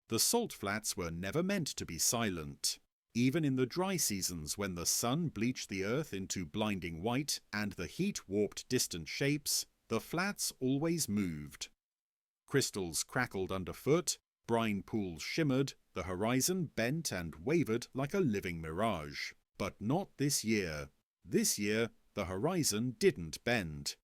The salt flats were never meant to be silent. Even in the dry seasons when the sun bleached the earth into blinding white and the heat warped distant shapes, the flats always moved. Crystals crackled underfoot, brine pools shimmered, the horizon bent and wavered like a living mirage. But not this year. This year, the horizon didn't bend.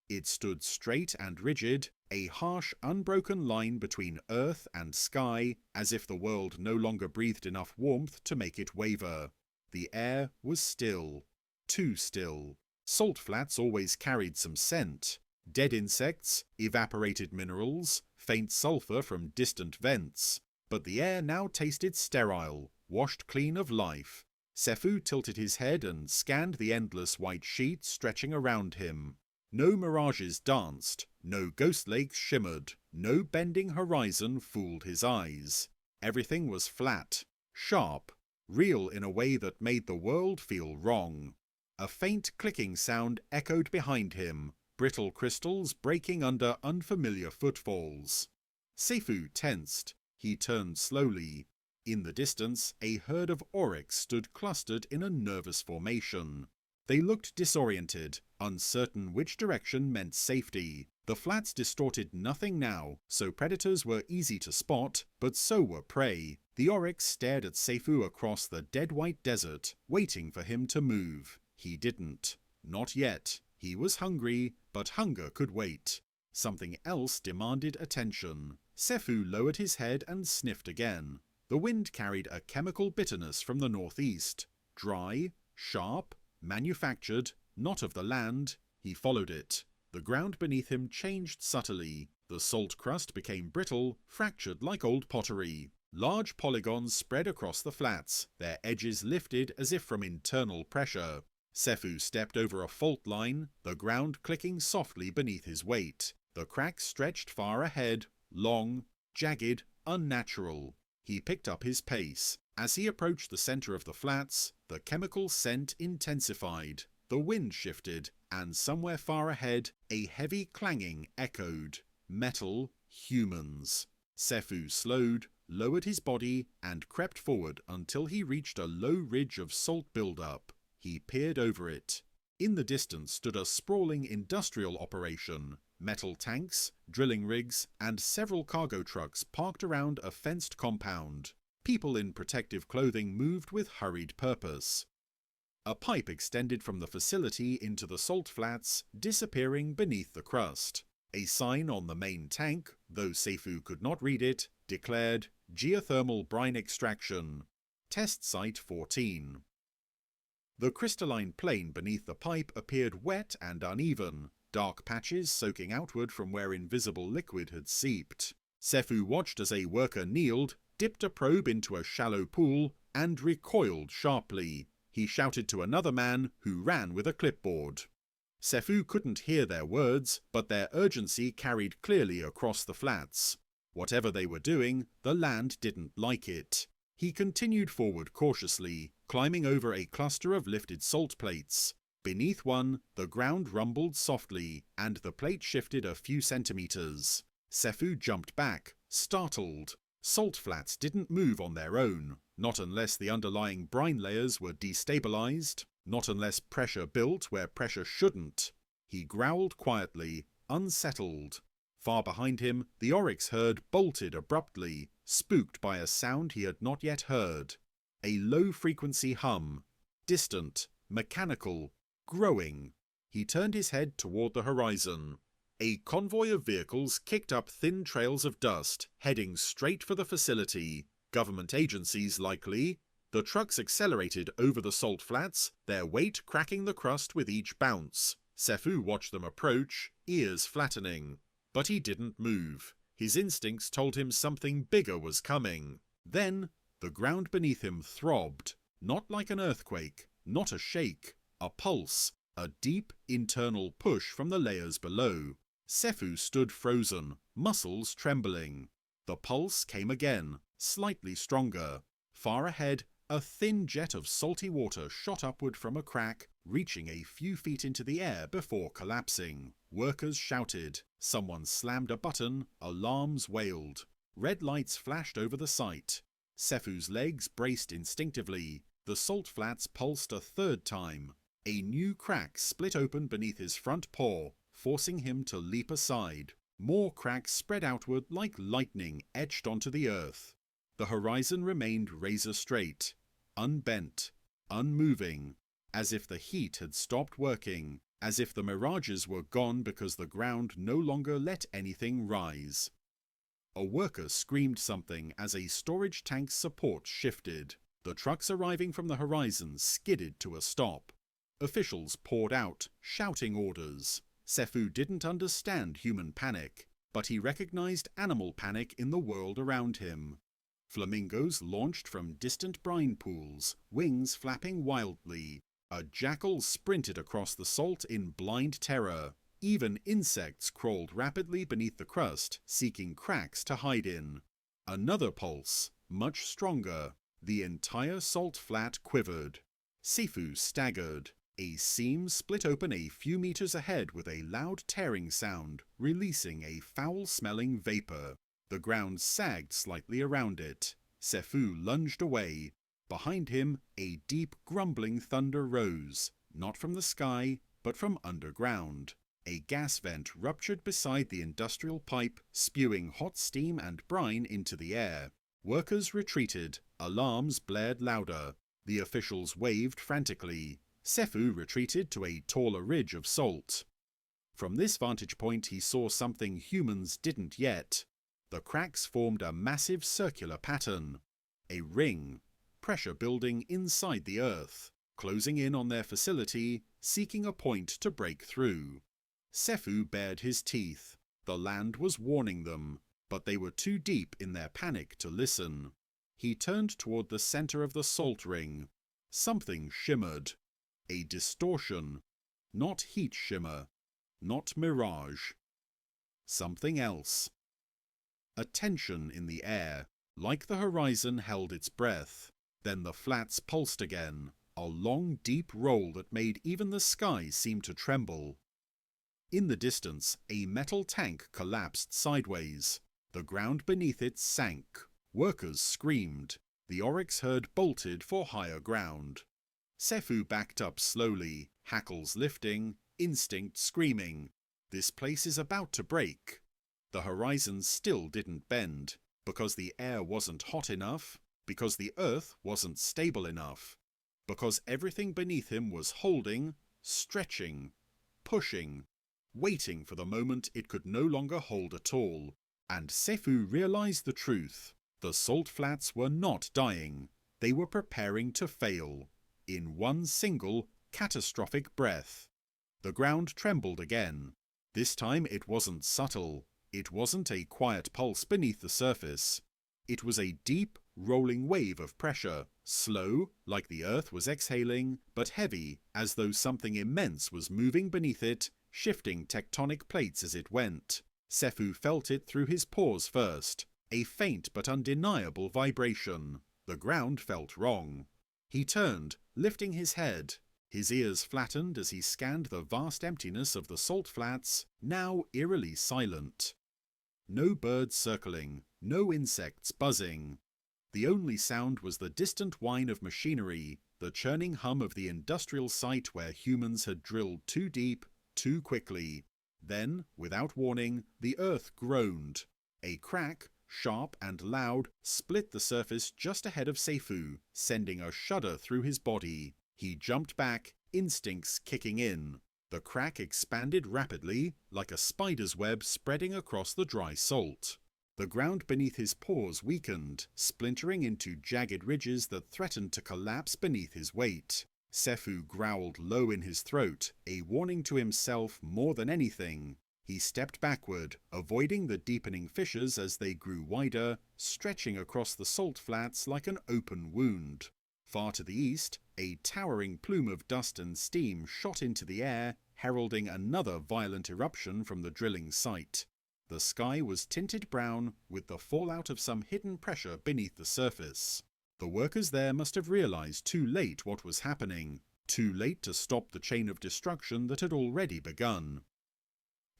It stood straight and rigid, a harsh, unbroken line between earth and sky, as if the world no longer breathed enough warmth to make it waver. The air was still. Too still. Salt flats always carried some scent. Dead insects, evaporated minerals, faint sulphur from distant vents. But the air now tasted sterile, washed clean of life. Sefu tilted his head and scanned the endless white sheet stretching around him. No mirages danced, no ghost lakes shimmered, no bending horizon fooled his eyes. Everything was flat, sharp, real in a way that made the world feel wrong. A faint clicking sound echoed behind him, brittle crystals breaking under unfamiliar footfalls. Sefu tensed. He turned slowly. In the distance, a herd of oryx stood clustered in a nervous formation. They looked disoriented, uncertain which direction meant safety. The flats distorted nothing now, so predators were easy to spot, but so were prey. The oryx stared at Sefu across the dead white desert, waiting for him to move. He didn't. Not yet. He was hungry, but hunger could wait. Something else demanded attention. Sefu lowered his head and sniffed again. The wind carried a chemical bitterness from the northeast. Dry, sharp, manufactured, not of the land. He followed it. The ground beneath him changed subtly. The salt crust became brittle, fractured like old pottery. Large polygons spread across the flats, their edges lifted as if from internal pressure. Sefu stepped over a fault line, the ground clicking softly beneath his weight. The cracks stretched far ahead, long, jagged, unnatural. He picked up his pace. As he approached the center of the flats, the chemical scent intensified. The wind shifted, and somewhere far ahead, a heavy clanging echoed. Metal, humans. Sefu slowed, lowered his body, and crept forward until he reached a low ridge of salt buildup. He peered over it. In the distance stood a sprawling industrial operation. Metal tanks, drilling rigs, and several cargo trucks parked around a fenced compound. People in protective clothing moved with hurried purpose. A pipe extended from the facility into the salt flats, disappearing beneath the crust. A sign on the main tank, though Sefu could not read it, declared Geothermal Brine Extraction. Test Site 14. The crystalline plain beneath the pipe appeared wet and uneven, dark patches soaking outward from where invisible liquid had seeped. Sefu watched as a worker kneeled, dipped a probe into a shallow pool, and recoiled sharply. He shouted to another man, who ran with a clipboard. Sefu couldn't hear their words, but their urgency carried clearly across the flats. Whatever they were doing, the land didn't like it. He continued forward cautiously, climbing over a cluster of lifted salt plates. Beneath one, the ground rumbled softly, and the plate shifted a few centimeters. Sefu jumped back, startled. Salt flats didn't move on their own, not unless the underlying brine layers were destabilized, not unless pressure built where pressure shouldn't. He growled quietly, unsettled. Far behind him, the oryx herd bolted abruptly, spooked by a sound he had not yet heard. A low-frequency hum, distant, mechanical, growing. He turned his head toward the horizon. A convoy of vehicles kicked up thin trails of dust, heading straight for the facility. Government agencies, likely. The trucks accelerated over the salt flats, their weight cracking the crust with each bounce. Sefu watched them approach, ears flattening. But he didn't move. His instincts told him something bigger was coming. Then, the ground beneath him throbbed. Not like an earthquake, not a shake. A pulse, a deep internal push from the layers below. Sefu stood frozen, muscles trembling. The pulse came again, slightly stronger. Far ahead, a thin jet of salty water shot upward from a crack, reaching a few feet into the air before collapsing. Workers shouted. Someone slammed a button, alarms wailed. Red lights flashed over the site. Sefu's legs braced instinctively. The salt flats pulsed a third time. A new crack split open beneath his front paw, forcing him to leap aside. More cracks spread outward like lightning etched onto the earth. The horizon remained razor straight, unbent, unmoving, as if the heat had stopped working, as if the mirages were gone because the ground no longer let anything rise. A worker screamed something as a storage tank's support shifted. The trucks arriving from the horizon skidded to a stop. Officials poured out, shouting orders. Sefu didn't understand human panic, but he recognized animal panic in the world around him. Flamingos launched from distant brine pools, wings flapping wildly. A jackal sprinted across the salt in blind terror. Even insects crawled rapidly beneath the crust, seeking cracks to hide in. Another pulse, much stronger. The entire salt flat quivered. Sefu staggered. A seam split open a few meters ahead with a loud tearing sound, releasing a foul-smelling vapor. The ground sagged slightly around it. Sefu lunged away. Behind him, a deep grumbling thunder rose, not from the sky, but from underground. A gas vent ruptured beside the industrial pipe, spewing hot steam and brine into the air. Workers retreated. Alarms blared louder. The officials waved frantically. Sefu retreated to a taller ridge of salt. From this vantage point he saw something humans didn't yet. The cracks formed a massive circular pattern. A ring, pressure building inside the earth, closing in on their facility, seeking a point to break through. Sefu bared his teeth. The land was warning them, but they were too deep in their panic to listen. He turned toward the center of the salt ring. Something shimmered. A distortion. Not heat shimmer. Not mirage. Something else. A tension in the air, like the horizon held its breath. Then the flats pulsed again, a long deep roll that made even the sky seem to tremble. In the distance, a metal tank collapsed sideways. The ground beneath it sank. Workers screamed. The oryx herd bolted for higher ground. Sefu backed up slowly, hackles lifting, instinct screaming. This place is about to break. The horizon still didn't bend, because the air wasn't hot enough, because the earth wasn't stable enough, because everything beneath him was holding, stretching, pushing, waiting for the moment it could no longer hold at all. And Sefu realized the truth. The salt flats were not dying. They were preparing to fail. In one single, catastrophic breath. The ground trembled again. This time it wasn't subtle. It wasn't a quiet pulse beneath the surface. It was a deep, rolling wave of pressure, slow, like the earth was exhaling, but heavy, as though something immense was moving beneath it, shifting tectonic plates as it went. Sefu felt it through his paws first, a faint but undeniable vibration. The ground felt wrong. He turned, lifting his head. His ears flattened as he scanned the vast emptiness of the salt flats, now eerily silent. No birds circling, no insects buzzing. The only sound was the distant whine of machinery, the churning hum of the industrial site where humans had drilled too deep, too quickly. Then, without warning, the earth groaned. A crack, sharp and loud, split the surface just ahead of Sefu, sending a shudder through his body. He jumped back, instincts kicking in. The crack expanded rapidly, like a spider's web spreading across the dry salt. The ground beneath his paws weakened, splintering into jagged ridges that threatened to collapse beneath his weight. Sefu growled low in his throat, a warning to himself more than anything. He stepped backward, avoiding the deepening fissures as they grew wider, stretching across the salt flats like an open wound. Far to the east, a towering plume of dust and steam shot into the air, heralding another violent eruption from the drilling site. The sky was tinted brown with the fallout of some hidden pressure beneath the surface. The workers there must have realized too late what was happening, too late to stop the chain of destruction that had already begun.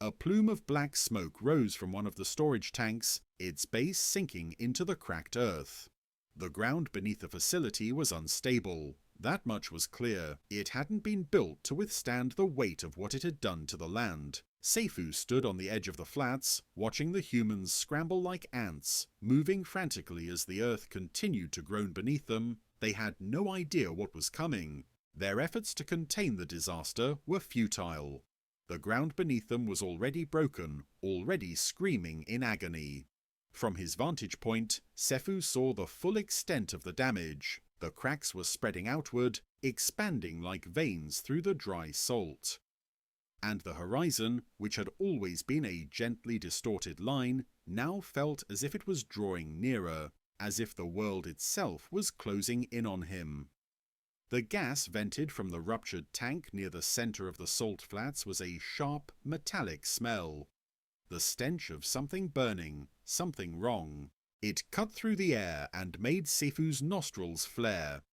A plume of black smoke rose from one of the storage tanks, its base sinking into the cracked earth. The ground beneath the facility was unstable. That much was clear. It hadn't been built to withstand the weight of what it had done to the land. Seifu stood on the edge of the flats, watching the humans scramble like ants, moving frantically as the earth continued to groan beneath them. They had no idea what was coming. Their efforts to contain the disaster were futile. The ground beneath them was already broken, already screaming in agony. From his vantage point, Seifu saw the full extent of the damage. The cracks were spreading outward, expanding like veins through the dry salt. And the horizon, which had always been a gently distorted line, now felt as if it was drawing nearer, as if the world itself was closing in on him. The gas vented from the ruptured tank near the center of the salt flats was a sharp, metallic smell. The stench of something burning, something wrong. It cut through the air and made Seifu's nostrils flare.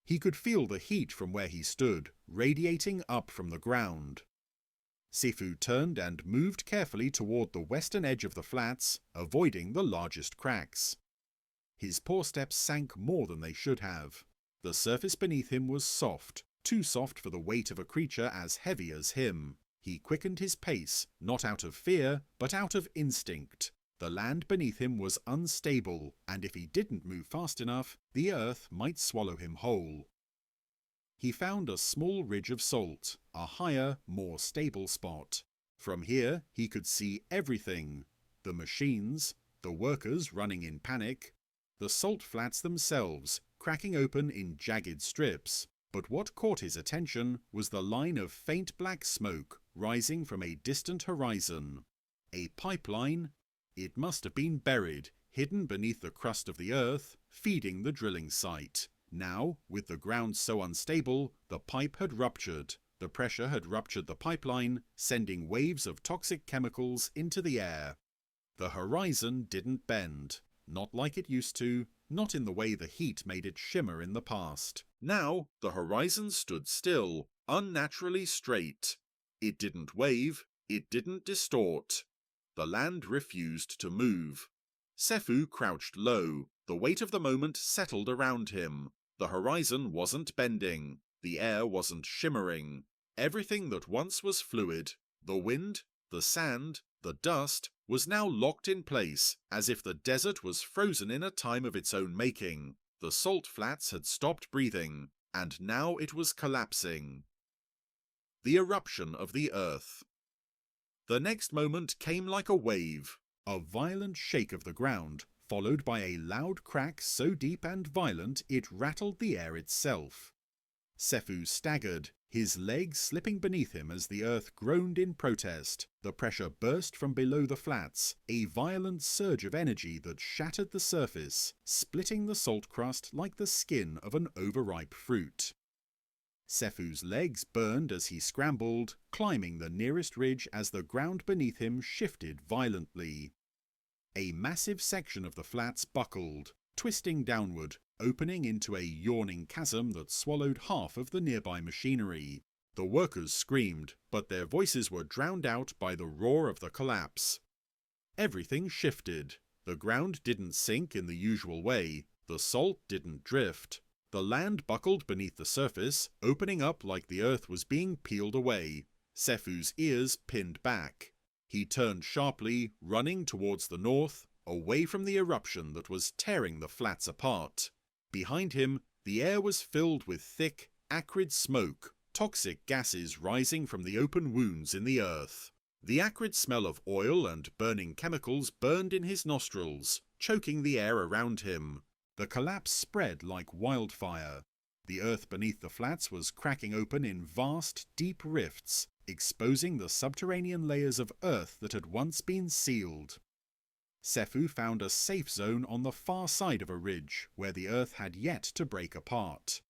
He could feel the heat from where he stood, radiating up from the ground. Seifu turned and moved carefully toward the western edge of the flats, avoiding the largest cracks. His poor steps sank more than they should have. The surface beneath him was soft, too soft for the weight of a creature as heavy as him. He quickened his pace, not out of fear, but out of instinct. The land beneath him was unstable, and if he didn't move fast enough, the earth might swallow him whole. He found a small ridge of salt, a higher, more stable spot. From here he could see everything. The machines, the workers running in panic, the salt flats themselves, cracking open in jagged strips. But what caught his attention was the line of faint black smoke rising from a distant horizon. A pipeline. It must have been buried, hidden beneath the crust of the earth, feeding the drilling site. Now, with the ground so unstable, the pipe had ruptured. The pressure had ruptured the pipeline, sending waves of toxic chemicals into the air. The horizon didn't bend. Not like it used to, not in the way the heat made it shimmer in the past. Now, the horizon stood still, unnaturally straight. It didn't wave, it didn't distort. The land refused to move. Seifu crouched low. The weight of the moment settled around him. The horizon wasn't bending. The air wasn't shimmering. Everything that once was fluid, the wind, the sand, the dust, was now locked in place, as if the desert was frozen in a time of its own making. The salt flats had stopped breathing, and now it was collapsing. The eruption of the earth. The next moment came like a wave, a violent shake of the ground, followed by a loud crack so deep and violent it rattled the air itself. Seifu staggered, his legs slipping beneath him as the earth groaned in protest. The pressure burst from below the flats, a violent surge of energy that shattered the surface, splitting the salt crust like the skin of an overripe fruit. Seifu's legs burned as he scrambled, climbing the nearest ridge as the ground beneath him shifted violently. A massive section of the flats buckled, twisting downward, opening into a yawning chasm that swallowed half of the nearby machinery. The workers screamed, but their voices were drowned out by the roar of the collapse. Everything shifted. The ground didn't sink in the usual way. The salt didn't drift. The land buckled beneath the surface, opening up like the earth was being peeled away. Seifu's ears pinned back. He turned sharply, running towards the north, away from the eruption that was tearing the flats apart. Behind him, the air was filled with thick, acrid smoke, toxic gases rising from the open wounds in the earth. The acrid smell of oil and burning chemicals burned in his nostrils, choking the air around him. The collapse spread like wildfire. The earth beneath the flats was cracking open in vast, deep rifts, exposing the subterranean layers of earth that had once been sealed. Seifu found a safe zone on the far side of a ridge, where the earth had yet to break apart.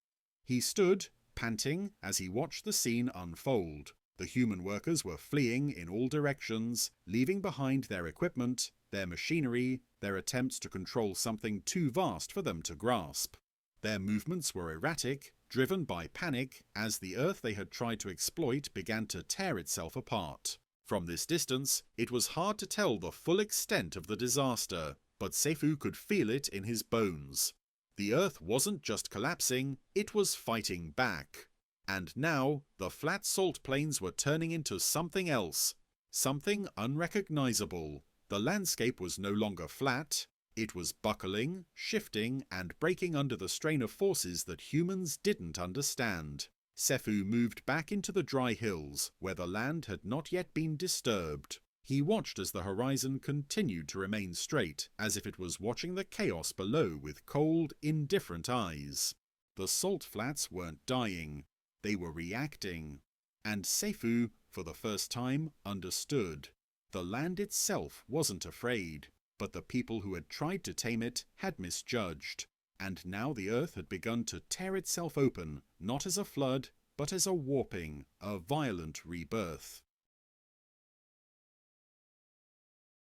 He stood, panting, as he watched the scene unfold. The human workers were fleeing in all directions, leaving behind their equipment, their machinery, their attempts to control something too vast for them to grasp. Their movements were erratic, driven by panic, as the earth they had tried to exploit began to tear itself apart. From this distance, it was hard to tell the full extent of the disaster, but Sefu could feel it in his bones. The Earth wasn't just collapsing, it was fighting back. And now, the flat salt plains were turning into something else, something unrecognizable. The landscape was no longer flat, it was buckling, shifting, and breaking under the strain of forces that humans didn't understand. Sefu moved back into the dry hills, where the land had not yet been disturbed. He watched as the horizon continued to remain straight, as if it was watching the chaos below with cold, indifferent eyes. The salt flats weren't dying, they were reacting. And Sefu, for the first time, understood. The land itself wasn't afraid, but the people who had tried to tame it had misjudged. And now the earth had begun to tear itself open, not as a flood, but as a warping, a violent rebirth.